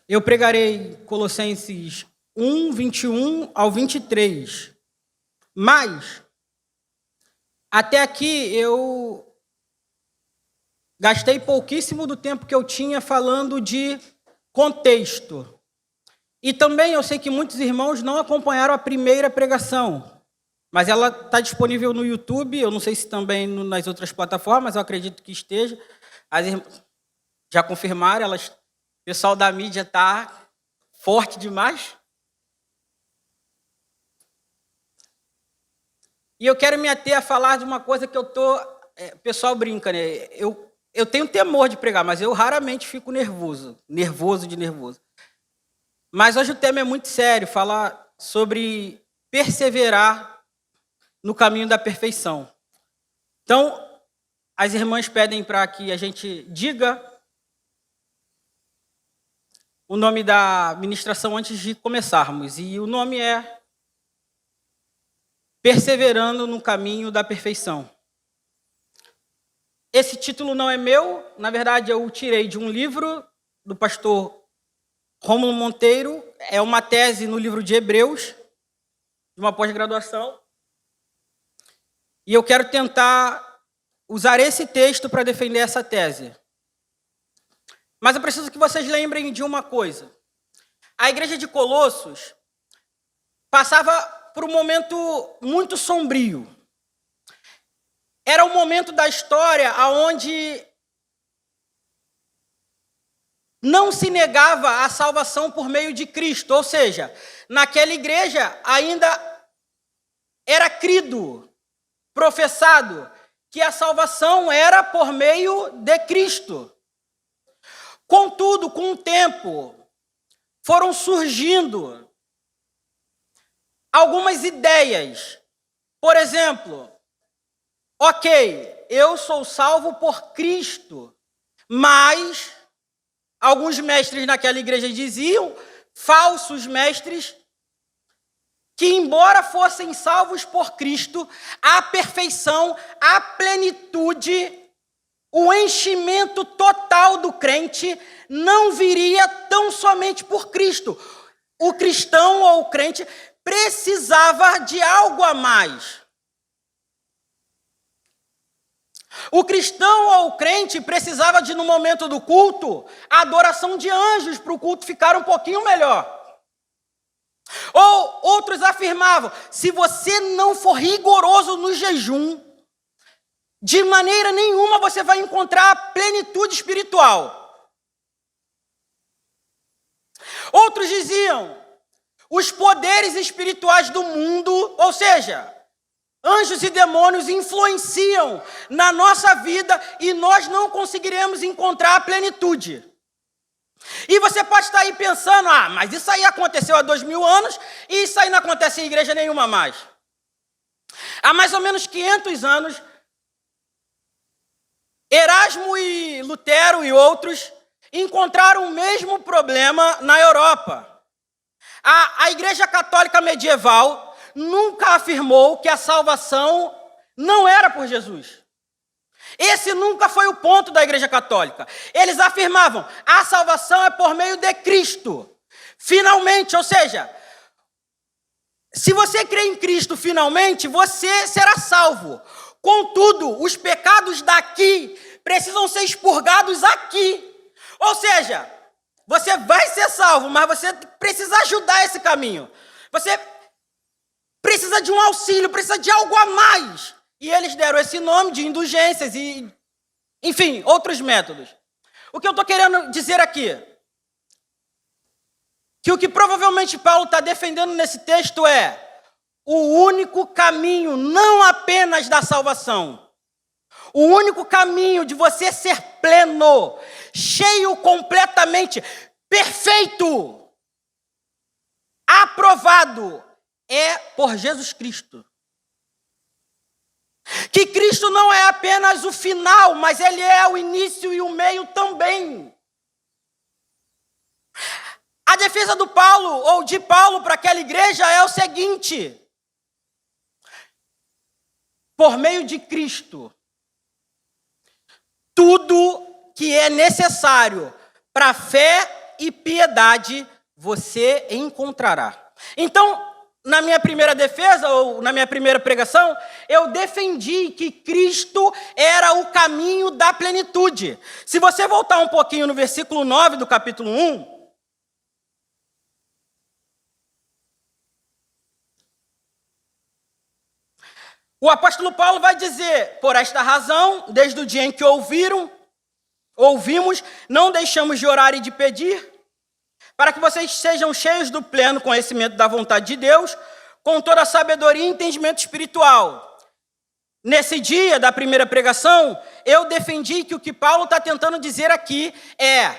Eu pregarei Colossenses 1, 21 ao 23. Mas, até aqui, eu gastei pouquíssimo do tempo que eu tinha falando de contexto. E também eu sei que muitos irmãos não acompanharam a primeira pregação, mas ela está disponível no YouTube, eu não sei se também nas outras plataformas, eu acredito que esteja. As irmãs já confirmaram, o pessoal da mídia está forte demais. E eu quero me ater a falar de uma coisa que o pessoal brinca, né? Eu tenho temor de pregar, mas eu raramente fico nervoso. Mas hoje o tema é muito sério, falar sobre perseverar no caminho da perfeição. Então, as irmãs pedem para que a gente diga o nome da ministração antes de começarmos. E o nome é Perseverando no Caminho da Perfeição. Esse título não é meu, na verdade eu o tirei de um livro do pastor Rômulo Monteiro, é uma tese no livro de Hebreus, de uma pós-graduação. E eu quero tentar usar esse texto para defender essa tese. Mas eu preciso que vocês lembrem de uma coisa. A igreja de Colossos passava por um momento muito sombrio. Era um momento da história onde não se negava a salvação por meio de Cristo. Ou seja, naquela igreja ainda era crido, professado, que a salvação era por meio de Cristo. Contudo, com o tempo, foram surgindo algumas ideias. Por exemplo, ok, eu sou salvo por Cristo, mas alguns mestres naquela igreja diziam, falsos mestres, que embora fossem salvos por Cristo, a perfeição, a plenitude, o enchimento total do crente não viria tão somente por Cristo. O cristão ou o crente precisava de algo a mais. O cristão ou o crente precisava de, no momento do culto, a adoração de anjos para o culto ficar um pouquinho melhor. Ou outros afirmavam, se você não for rigoroso no jejum, de maneira nenhuma você vai encontrar a plenitude espiritual. Outros diziam, os poderes espirituais do mundo, ou seja, anjos e demônios influenciam na nossa vida e nós não conseguiremos encontrar a plenitude. E você pode estar aí pensando, mas isso aí aconteceu há 2000 anos e isso aí não acontece em igreja nenhuma mais. Há mais ou menos 500 anos, Erasmo e Lutero e outros encontraram o mesmo problema na Europa. A Igreja Católica Medieval nunca afirmou que a salvação não era por Jesus. Esse nunca foi o ponto da Igreja Católica. Eles afirmavam, a salvação é por meio de Cristo. Finalmente, ou seja, se você crê em Cristo finalmente, você será salvo. Contudo, os pecados daqui precisam ser expurgados aqui. Ou seja, você vai ser salvo, mas você precisa ajudar esse caminho. Você precisa de um auxílio, precisa de algo a mais. E eles deram esse nome de indulgências e, enfim, outros métodos. O que eu estou querendo dizer aqui? Que o que provavelmente Paulo está defendendo nesse texto é o único caminho, não apenas da salvação. O único caminho de você ser pleno, cheio completamente, perfeito, aprovado, é por Jesus Cristo. Que Cristo não é apenas o final, mas Ele é o início e o meio também. A defesa do Paulo, ou de Paulo para aquela igreja é o seguinte, por meio de Cristo, tudo que é necessário para fé e piedade você encontrará. Então, na minha primeira defesa, ou na minha primeira pregação, eu defendi que Cristo era o caminho da plenitude. Se você voltar um pouquinho no versículo 9 do capítulo 1, o apóstolo Paulo vai dizer: por esta razão, desde o dia em que ouvimos, não deixamos de orar e de pedir, para que vocês sejam cheios do pleno conhecimento da vontade de Deus, com toda a sabedoria e entendimento espiritual. Nesse dia da primeira pregação, eu defendi que o que Paulo está tentando dizer aqui é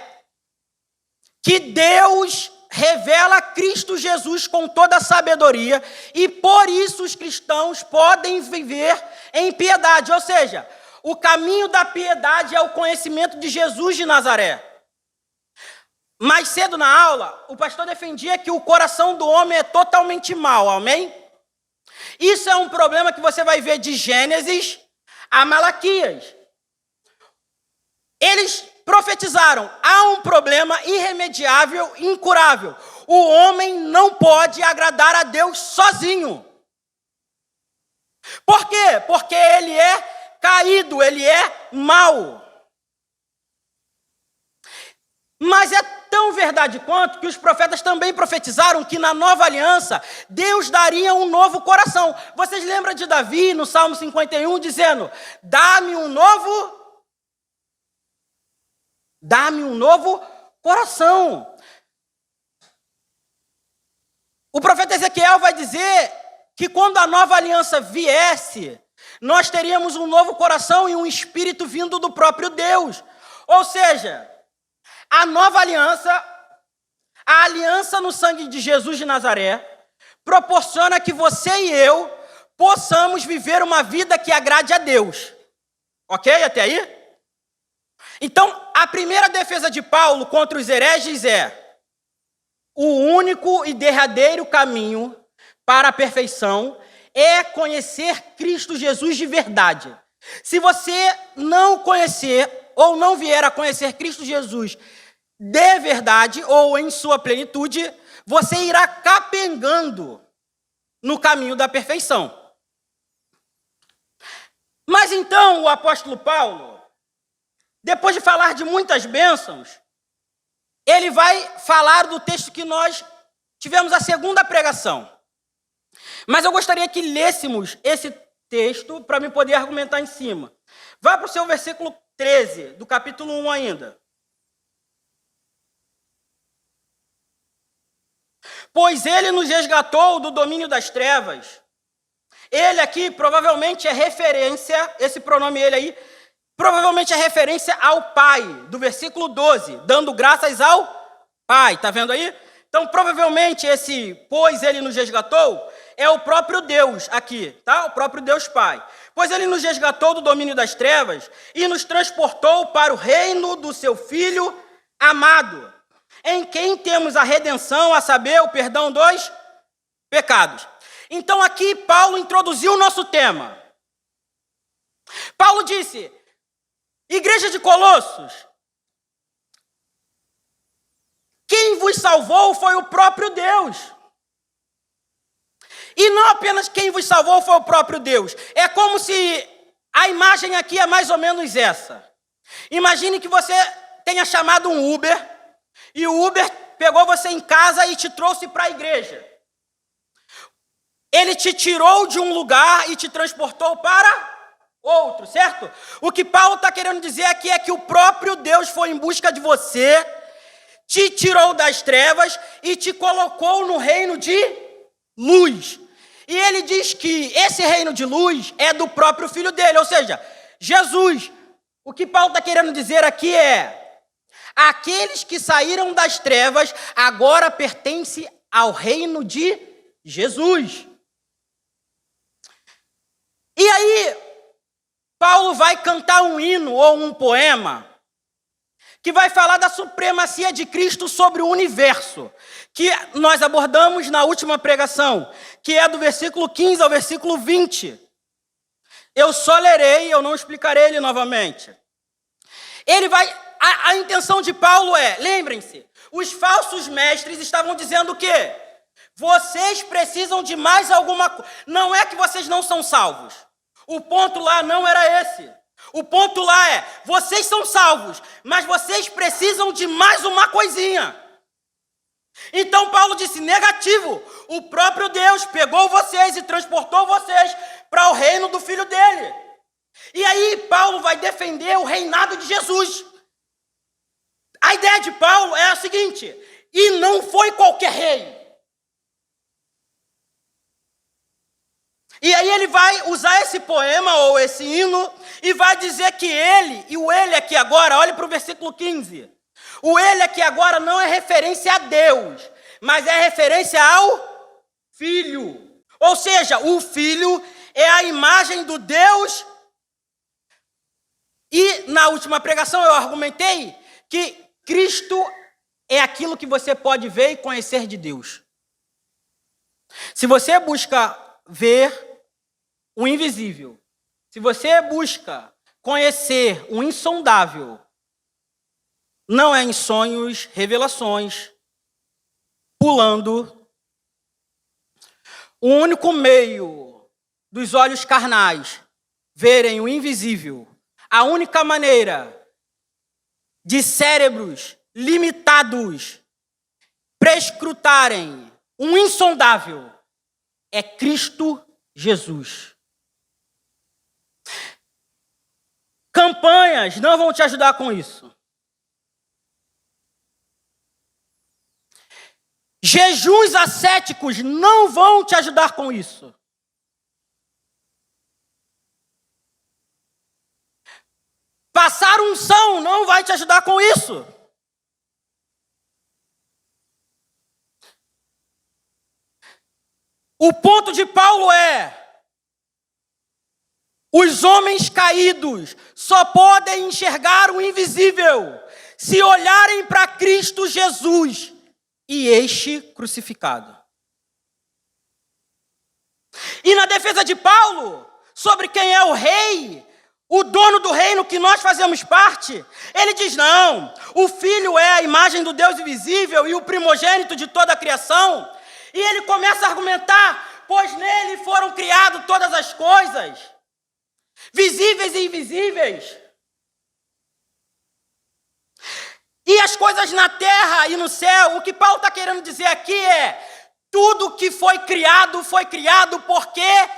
que Deus revela Cristo Jesus com toda a sabedoria e por isso os cristãos podem viver em piedade. Ou seja, o caminho da piedade é o conhecimento de Jesus de Nazaré. Mais cedo na aula, o pastor defendia que o coração do homem é totalmente mau, amém? Isso é um problema que você vai ver de Gênesis a Malaquias. Eles profetizaram: há um problema irremediável, incurável. O homem não pode agradar a Deus sozinho. Por quê? Porque ele é caído, ele é mau. Mas é tão verdade quanto que os profetas também profetizaram que na nova aliança Deus daria um novo coração. Vocês lembram de Davi no Salmo 51 dizendo: dá-me um novo coração. O profeta Ezequiel vai dizer que quando a nova aliança viesse, nós teríamos um novo coração e um espírito vindo do próprio Deus. Ou seja, a nova aliança, a aliança no sangue de Jesus de Nazaré, proporciona que você e eu possamos viver uma vida que agrade a Deus. Ok? Até aí? Então, a primeira defesa de Paulo contra os hereges é: o único e derradeiro caminho para a perfeição é conhecer Cristo Jesus de verdade. Se você não conhecer ou não vier a conhecer Cristo Jesus de verdade ou em sua plenitude, você irá capengando no caminho da perfeição. Mas então o apóstolo Paulo, depois de falar de muitas bênçãos, ele vai falar do texto que nós tivemos a segunda pregação. Mas eu gostaria que lêssemos esse texto para me poder argumentar em cima. Vá para o seu versículo 13, do capítulo 1 ainda. Pois ele nos resgatou do domínio das trevas. Ele aqui provavelmente é referência, esse pronome ele aí, provavelmente é referência ao Pai, do versículo 12, dando graças ao Pai, tá vendo aí? Então, provavelmente esse pois ele nos resgatou é o próprio Deus aqui, tá? O próprio Deus Pai. Pois ele nos resgatou do domínio das trevas e nos transportou para o reino do seu Filho amado, em quem temos a redenção, a saber, o perdão dos pecados. Então aqui Paulo introduziu o nosso tema. Paulo disse: igreja de Colossos, quem vos salvou foi o próprio Deus. E não apenas quem vos salvou foi o próprio Deus. É como se a imagem aqui é mais ou menos essa. Imagine que você tenha chamado um Uber e o Uber pegou você em casa e te trouxe para a igreja. Ele te tirou de um lugar e te transportou para outro, certo? O que Paulo está querendo dizer aqui é que o próprio Deus foi em busca de você, te tirou das trevas e te colocou no reino de luz. E ele diz que esse reino de luz é do próprio Filho dele, ou seja, Jesus. O que Paulo está querendo dizer aqui é: aqueles que saíram das trevas agora pertencem ao reino de Jesus. E aí, Paulo vai cantar um hino ou um poema que vai falar da supremacia de Cristo sobre o universo, que nós abordamos na última pregação, que é do versículo 15 ao versículo 20. Eu só lerei, eu não explicarei ele novamente. Ele vai... A intenção de Paulo é, lembrem-se, os falsos mestres estavam dizendo o quê? Vocês precisam de mais alguma coisa. Não é que vocês não são salvos. O ponto lá não era esse. O ponto lá é, vocês são salvos, mas vocês precisam de mais uma coisinha. Então Paulo disse, negativo, o próprio Deus pegou vocês e transportou vocês para o reino do Filho dele. E aí Paulo vai defender o reinado de Jesus. A ideia de Paulo é a seguinte, e não foi qualquer rei. E aí ele vai usar esse poema ou esse hino e vai dizer que ele, e o ele aqui agora, olhe para o versículo 15. O ele aqui agora não é referência a Deus, mas é referência ao Filho. Ou seja, o Filho é a imagem do Deus. E na última pregação eu argumentei que Cristo é aquilo que você pode ver e conhecer de Deus. Se você busca ver o invisível, se você busca conhecer o insondável, não é em sonhos, revelações, pulando. O único meio dos olhos carnais verem o invisível, a única maneira de cérebros limitados prescrutarem um insondável é Cristo Jesus. Campanhas não vão te ajudar com isso. Jejuns ascéticos não vão te ajudar com isso. Passar unção não vai te ajudar com isso. O ponto de Paulo é: os homens caídos só podem enxergar o invisível se olharem para Cristo Jesus e este crucificado. E na defesa de Paulo, sobre quem é o rei, o dono do reino que nós fazemos parte, ele diz, não, o Filho é a imagem do Deus invisível e o primogênito de toda a criação. E ele começa a argumentar, pois nele foram criadas todas as coisas, visíveis e invisíveis. E as coisas na terra e no céu, o que Paulo está querendo dizer aqui é, tudo que foi criado porque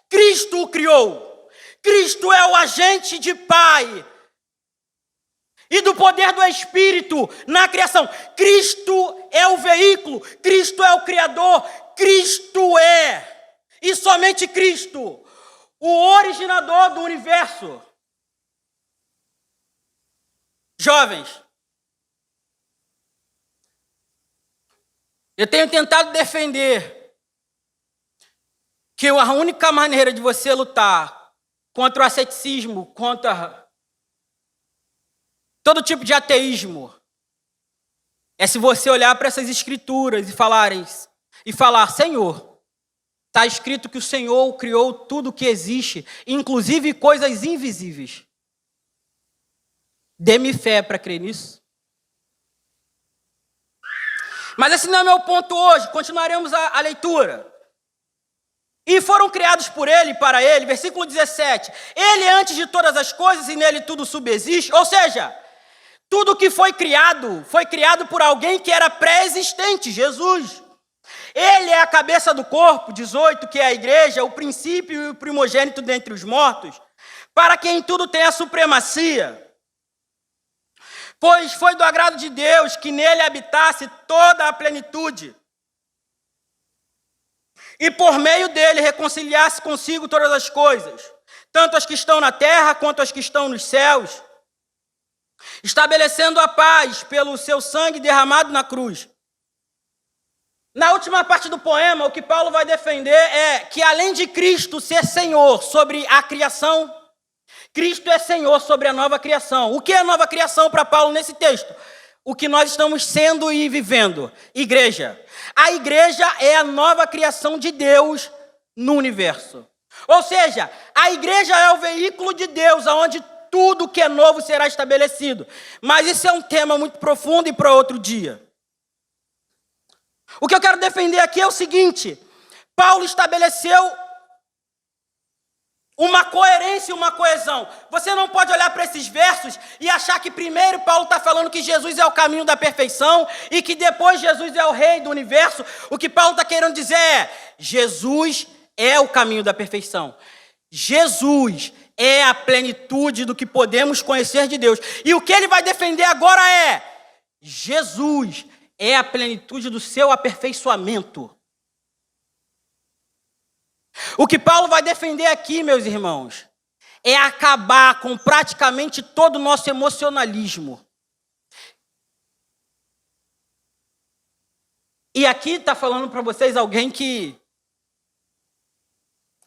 Cristo o criou. Cristo é o agente de Pai e do poder do Espírito na criação. Cristo é o veículo, Cristo é o Criador, Cristo é, e somente Cristo, o originador do universo. Jovens, eu tenho tentado defender que a única maneira de você lutar contra o asceticismo, contra todo tipo de ateísmo, é se você olhar para essas escrituras e falar, Senhor, está escrito que o Senhor criou tudo que existe, inclusive coisas invisíveis. Dê-me fé para crer nisso. Mas esse não é meu ponto hoje, continuaremos a leitura. E foram criados por ele e para ele, versículo 17. Ele é antes de todas as coisas e nele tudo subsiste. Ou seja, tudo que foi criado por alguém que era pré-existente, Jesus. Ele é a cabeça do corpo, 18, que é a igreja, o princípio e o primogênito dentre os mortos, para quem tudo tem a supremacia. Pois foi do agrado de Deus que nele habitasse toda a plenitude, e por meio dele reconciliasse consigo todas as coisas, tanto as que estão na terra quanto as que estão nos céus, estabelecendo a paz pelo seu sangue derramado na cruz. Na última parte do poema, o que Paulo vai defender é que, além de Cristo ser Senhor sobre a criação, Cristo é Senhor sobre a nova criação. O que é a nova criação para Paulo nesse texto? O que nós estamos sendo e vivendo. Igreja. A igreja é a nova criação de Deus no universo. Ou seja, a igreja é o veículo de Deus, onde tudo que é novo será estabelecido. Mas isso é um tema muito profundo e para outro dia. O que eu quero defender aqui é o seguinte: Paulo estabeleceu uma coerência e uma coesão. Você não pode olhar para esses versos e achar que primeiro Paulo está falando que Jesus é o caminho da perfeição e que depois Jesus é o rei do universo. O que Paulo está querendo dizer é: Jesus é o caminho da perfeição. Jesus é a plenitude do que podemos conhecer de Deus. E o que ele vai defender agora é: Jesus é a plenitude do seu aperfeiçoamento. O que Paulo vai defender aqui, meus irmãos, é acabar com praticamente todo o nosso emocionalismo. E aqui está falando para vocês alguém que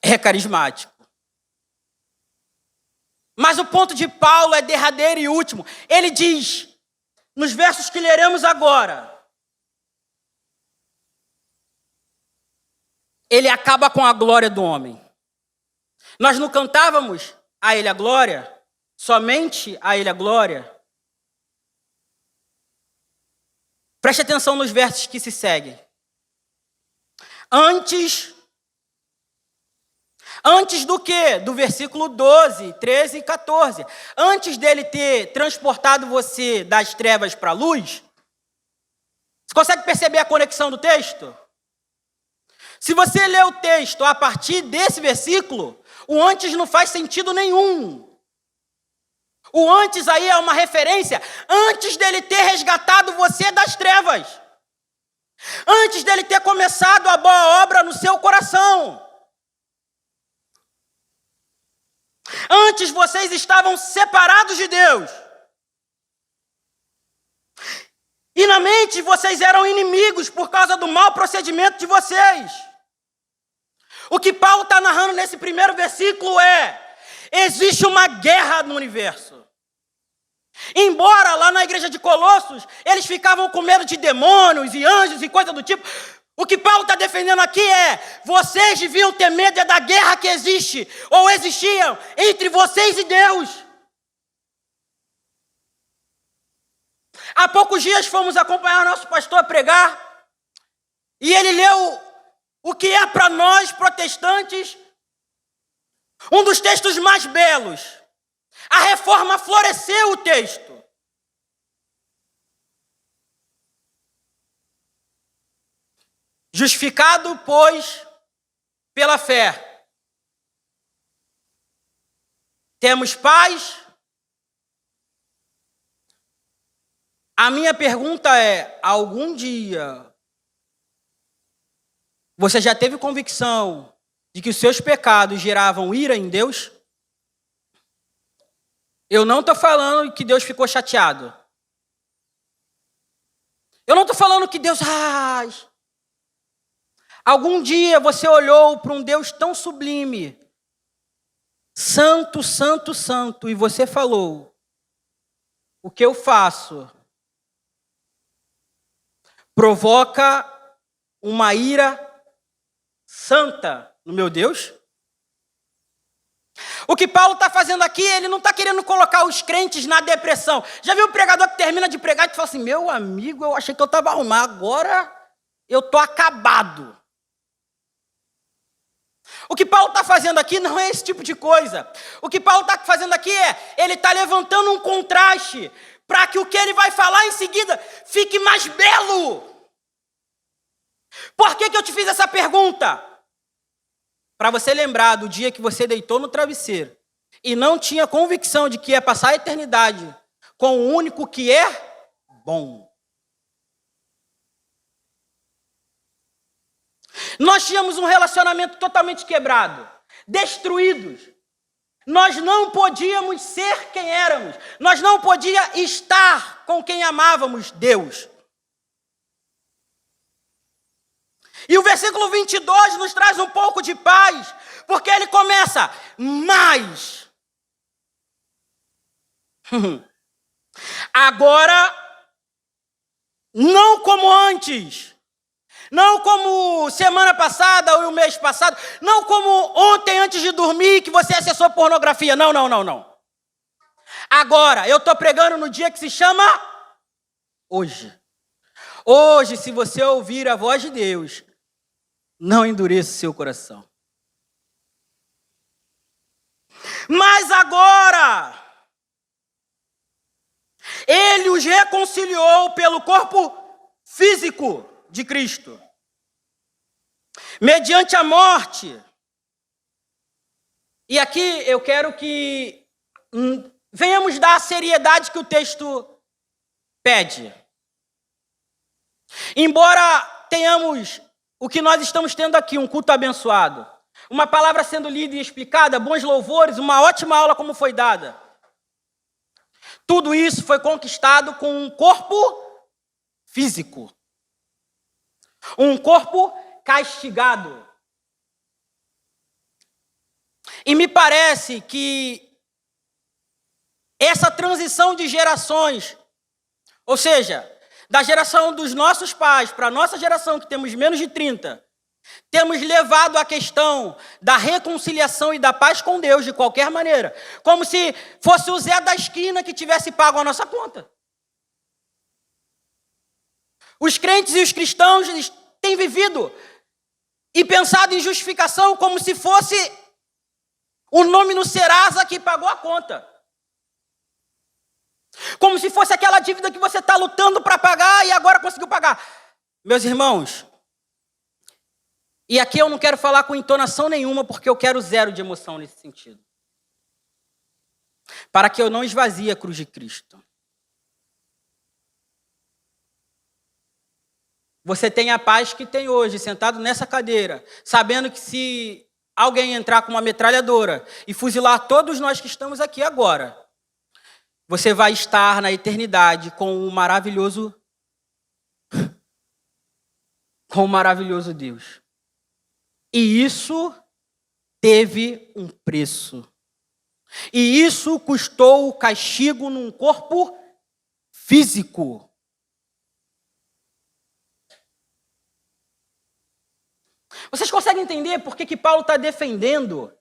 é carismático. Mas o ponto de Paulo é derradeiro e último. Ele diz, nos versos que leremos agora, ele acaba com a glória do homem. Nós não cantávamos a ele a glória, somente a ele a glória. Preste atenção nos versos que se seguem. Antes do quê? Do versículo 12, 13 e 14. Antes dele ter transportado você das trevas para a luz, você consegue perceber a conexão do texto? Se você ler o texto a partir desse versículo, o antes não faz sentido nenhum. O antes aí é uma referência antes dele ter resgatado você das trevas. Antes dele ter começado a boa obra no seu coração. Antes vocês estavam separados de Deus. E na mente vocês eram inimigos por causa do mau procedimento de vocês. O que Paulo está narrando nesse primeiro versículo é: existe uma guerra no universo. Embora lá na igreja de Colossos eles ficavam com medo de demônios e anjos e coisa do tipo, o que Paulo está defendendo aqui é: vocês deviam ter medo da guerra que existe, ou existiam, entre vocês e Deus. Há poucos dias fomos acompanhar nosso pastor a pregar, e ele leu o que é para nós protestantes um dos textos mais belos. A Reforma floresceu o texto. Justificado, pois, pela fé, temos paz. A minha pergunta é: algum dia você já teve convicção de que os seus pecados geravam ira em Deus? Eu não estou falando que Deus ficou chateado. Eu não estou falando que Deus... Algum dia você olhou para um Deus tão sublime, santo, santo, santo, e você falou: o que eu faço provoca uma ira santa no meu Deus? O que Paulo está fazendo aqui, ele não está querendo colocar os crentes na depressão. Já viu o pregador que termina de pregar e fala assim: meu amigo, eu achei que eu estava arrumado, agora eu estou acabado. O que Paulo está fazendo aqui não é esse tipo de coisa. O que Paulo está fazendo aqui é, ele está levantando um contraste para que o que ele vai falar em seguida fique mais belo. Por que eu te fiz essa pergunta? Para você lembrar do dia que você deitou no travesseiro e não tinha convicção de que ia passar a eternidade com o único que é bom. Nós tínhamos um relacionamento totalmente quebrado, destruídos. Nós não podíamos ser quem éramos. Nós não podíamos estar com quem amávamos, Deus. E o versículo 22 nos traz um pouco de paz, porque ele começa: mas agora, não como antes, Não como semana passada ou o mês passado. Não como ontem antes de dormir que você acessou pornografia. Não, não, não, não. Agora, eu estou pregando no dia que se chama hoje. Hoje, se você ouvir a voz de Deus, não endureça o seu coração. Mas agora, Ele os reconciliou pelo corpo físico de Cristo, mediante a morte. E aqui eu quero que venhamos dar a seriedade que o texto pede. Embora tenhamos o que nós estamos tendo aqui, um culto abençoado, uma palavra sendo lida e explicada, bons louvores, uma ótima aula como foi dada. Tudo isso foi conquistado com um corpo físico. Um corpo castigado. E me parece que essa transição de gerações, ou seja, da geração dos nossos pais para a nossa geração, que temos menos de 30, temos levado a questão da reconciliação e da paz com Deus de qualquer maneira, como se fosse o Zé da esquina que tivesse pago a nossa conta. Os crentes e os cristãos têm vivido e pensado em justificação como se fosse o nome no Serasa que pagou a conta. Como se fosse aquela dívida que você está lutando para pagar e agora conseguiu pagar. Meus irmãos, e aqui eu não quero falar com entonação nenhuma, porque eu quero zero de emoção nesse sentido. Para que eu não esvazie a cruz de Cristo. Você tem a paz que tem hoje, sentado nessa cadeira, sabendo que se alguém entrar com uma metralhadora e fuzilar todos nós que estamos aqui agora, você vai estar na eternidade com o maravilhoso Deus. E isso teve um preço. E isso custou o castigo num corpo físico. Vocês conseguem entender por que Paulo está defendendo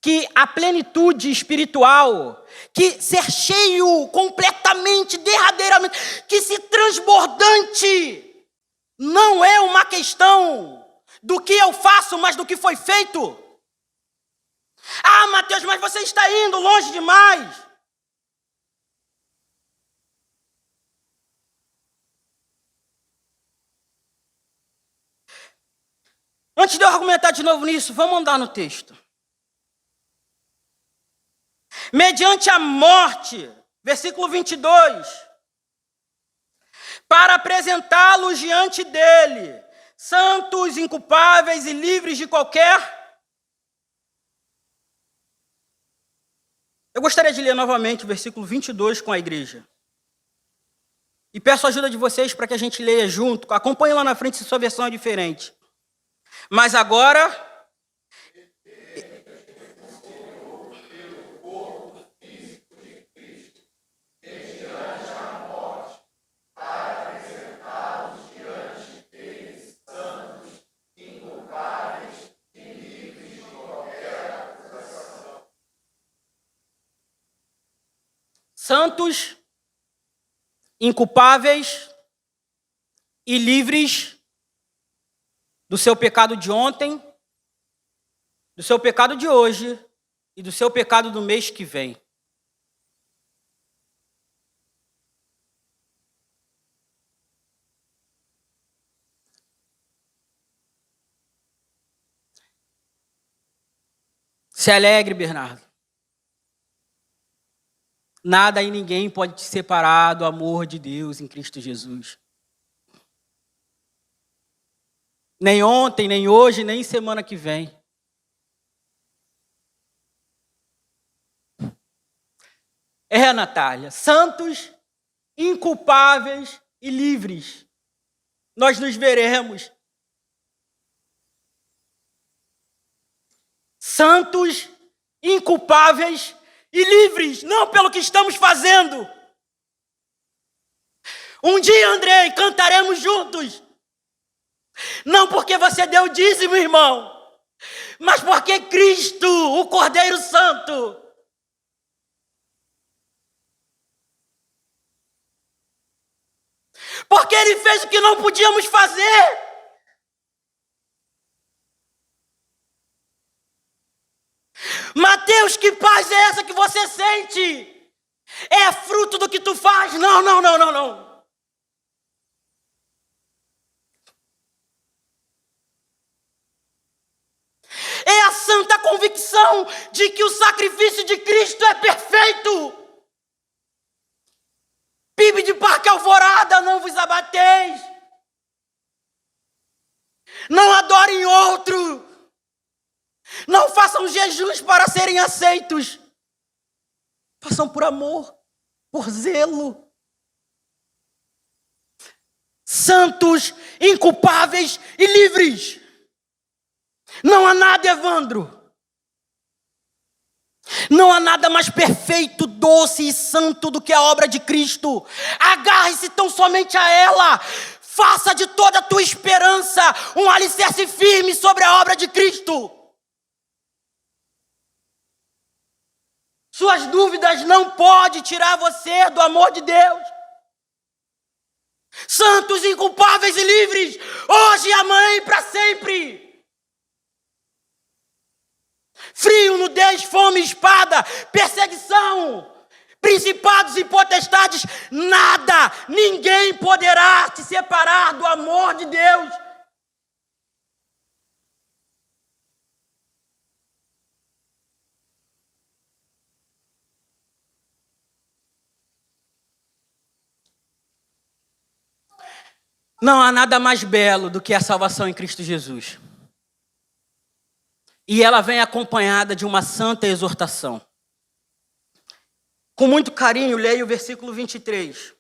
que a plenitude espiritual, que ser cheio completamente, derradeiramente, que se transbordante, não é uma questão do que eu faço, mas do que foi feito? Ah, Mateus, mas você está indo longe demais. Antes de eu argumentar de novo nisso, vamos andar no texto. Mediante a morte, versículo 22, para apresentá-los diante dele, santos, inculpáveis e livres de qualquer... Eu gostaria de ler novamente o versículo 22 com a igreja. E peço a ajuda de vocês para que a gente leia junto. Acompanhe lá na frente se sua versão é diferente. Mas agora... santos, inculpáveis e livres do seu pecado de ontem, do seu pecado de hoje e do seu pecado do mês que vem. Se alegre, Bernardo. Nada e ninguém pode te separar do amor de Deus em Cristo Jesus. Nem ontem, nem hoje, nem semana que vem. Natália, santos, inculpáveis e livres. Nós nos veremos. Santos, inculpáveis e livres, não pelo que estamos fazendo. Um dia, Andrei, cantaremos juntos. Não porque você deu dízimo, irmão, mas porque Cristo, o Cordeiro Santo, porque Ele fez o que não podíamos fazer. Mateus, que paz é essa que você sente? É fruto do que tu faz? Não, não, não, não, não. É a santa convicção de que o sacrifício de Cristo é perfeito. PIB de Parque Alvorada, não vos abateis. Não adorem outro. Não façam jejuns para serem aceitos. Façam por amor, por zelo. Santos, inculpáveis e livres. Não há nada, Evandro. Não há nada mais perfeito, doce e santo do que a obra de Cristo. Agarre-se tão somente a ela. Faça de toda a tua esperança um alicerce firme sobre a obra de Cristo. Suas dúvidas não podem tirar você do amor de Deus. Santos, inculpáveis e livres, hoje, amanhã e para sempre. Frio, nudez, fome, espada, perseguição, principados e potestades, nada, ninguém poderá te separar do amor de Deus. Não há nada mais belo do que a salvação em Cristo Jesus. E ela vem acompanhada de uma santa exortação. Com muito carinho, leio o versículo 23.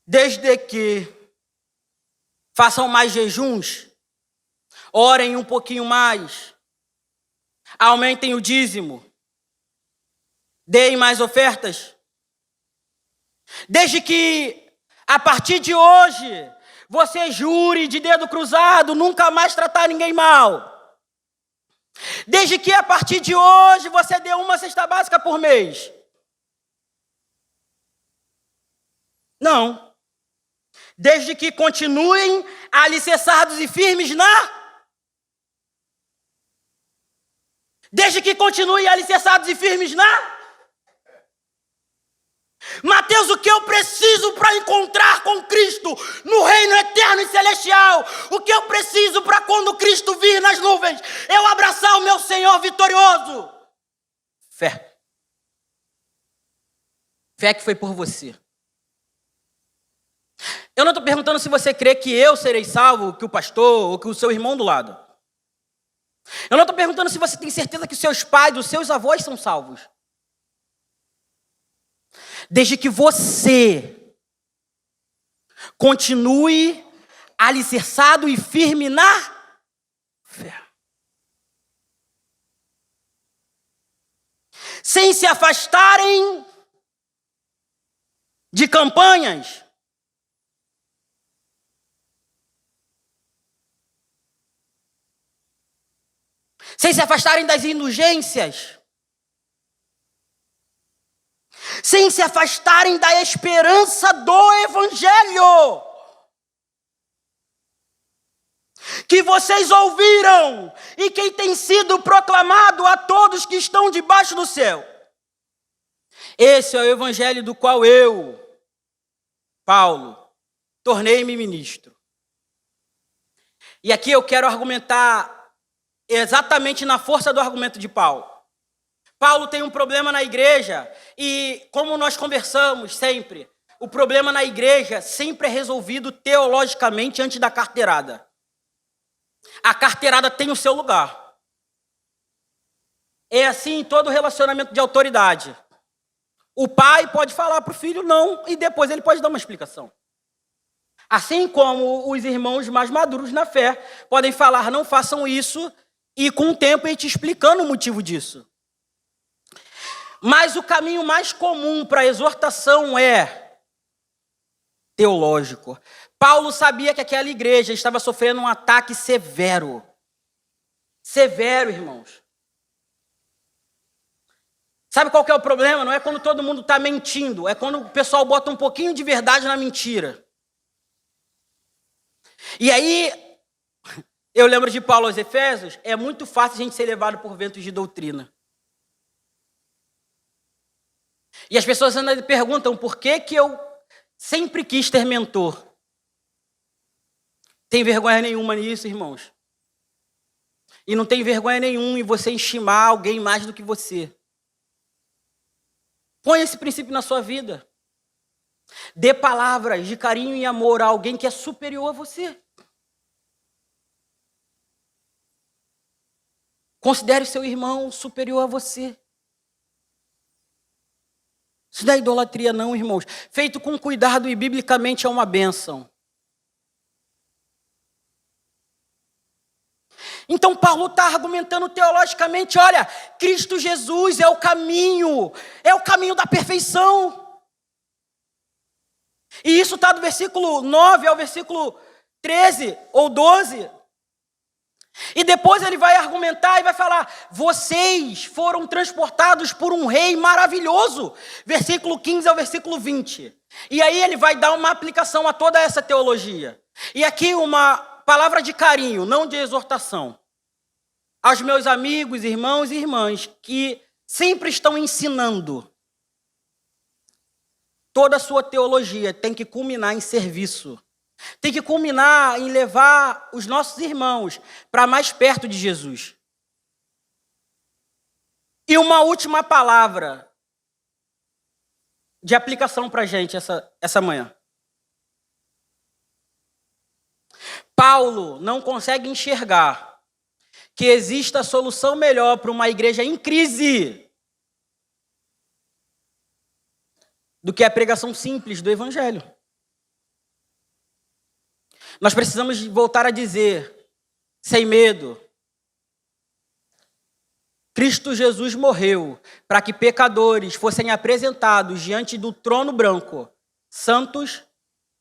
Desde que façam mais jejuns, orem um pouquinho mais, aumentem o dízimo, deem mais ofertas. Desde que, a partir de hoje, você jure de dedo cruzado nunca mais tratar ninguém mal. Desde que, a partir de hoje, você dê uma cesta básica por mês. Não. Desde que continuem alicerçados e firmes Desde que continuem alicerçados e firmes Mateus, o que eu preciso para encontrar com Cristo no reino eterno e celestial? O que eu preciso para quando Cristo vir nas nuvens, eu abraçar o meu Senhor vitorioso? Fé. Fé que foi por você. Eu não estou perguntando se você crê que eu serei salvo, que o pastor ou que o seu irmão do lado. Eu não estou perguntando se você tem certeza que os seus pais, os seus avós são salvos. Desde que você continue alicerçado e firme na fé. Sem se afastarem de campanhas. Sem se afastarem das indulgências. Sem se afastarem da esperança do Evangelho. Que vocês ouviram e que tem sido proclamado a todos que estão debaixo do céu. Esse é o Evangelho do qual eu, Paulo, tornei-me ministro. E aqui eu quero argumentar exatamente na força do argumento de Paulo. Paulo tem um problema na igreja e, como nós conversamos sempre, o problema na igreja sempre é resolvido teologicamente antes da carteirada. A carteirada tem o seu lugar. É assim em todo relacionamento de autoridade. O pai pode falar para o filho não e depois ele pode dar uma explicação. Assim como os irmãos mais maduros na fé podem falar, não façam isso, e com o tempo a gente explicando o motivo disso. Mas o caminho mais comum para a exortação é teológico. Paulo sabia que aquela igreja estava sofrendo um ataque severo. Severo, irmãos. Sabe qual que é o problema? Não é quando todo mundo está mentindo, é quando o pessoal bota um pouquinho de verdade na mentira. E aí, eu lembro de Paulo aos Efésios, é muito fácil a gente ser levado por ventos de doutrina. E as pessoas ainda perguntam por que eu sempre quis ter mentor. Tem vergonha nenhuma nisso, irmãos. E não tem vergonha nenhuma em você estimar alguém mais do que você. Põe esse princípio na sua vida. Dê palavras de carinho e amor a alguém que é superior a você. Considere o seu irmão superior a você. Isso não é idolatria não, irmãos. Feito com cuidado e biblicamente é uma bênção. Então Paulo está argumentando teologicamente, olha, Cristo Jesus é o caminho da perfeição. E isso está do versículo 9 ao versículo 13 ou 12. E depois ele vai argumentar e vai falar, vocês foram transportados por um rei maravilhoso. Versículo 15 ao versículo 20. E aí ele vai dar uma aplicação a toda essa teologia. E aqui uma palavra de carinho, não de exortação. Aos meus amigos, irmãos e irmãs que sempre estão ensinando. Toda a sua teologia tem que culminar em serviço. Tem que culminar em levar os nossos irmãos para mais perto de Jesus. E uma última palavra de aplicação para a gente essa manhã. Paulo não consegue enxergar que exista solução melhor para uma igreja em crise do que a pregação simples do Evangelho. Nós precisamos voltar a dizer, sem medo, Cristo Jesus morreu para que pecadores fossem apresentados diante do trono branco, santos,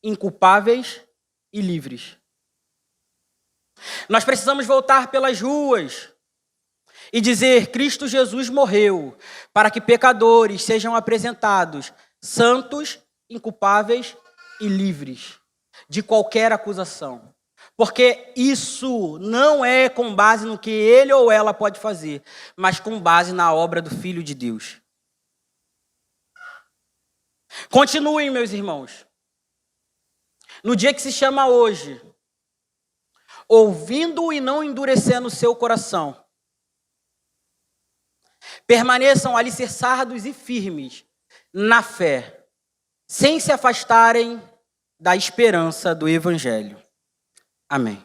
inculpáveis e livres. Nós precisamos voltar pelas ruas e dizer, Cristo Jesus morreu para que pecadores sejam apresentados santos, inculpáveis e livres de qualquer acusação. Porque isso não é com base no que ele ou ela pode fazer, mas com base na obra do Filho de Deus. Continuem, meus irmãos. No dia que se chama hoje, ouvindo e não endurecendo o seu coração, permaneçam alicerçados e firmes na fé, sem se afastarem da esperança do Evangelho. Amém.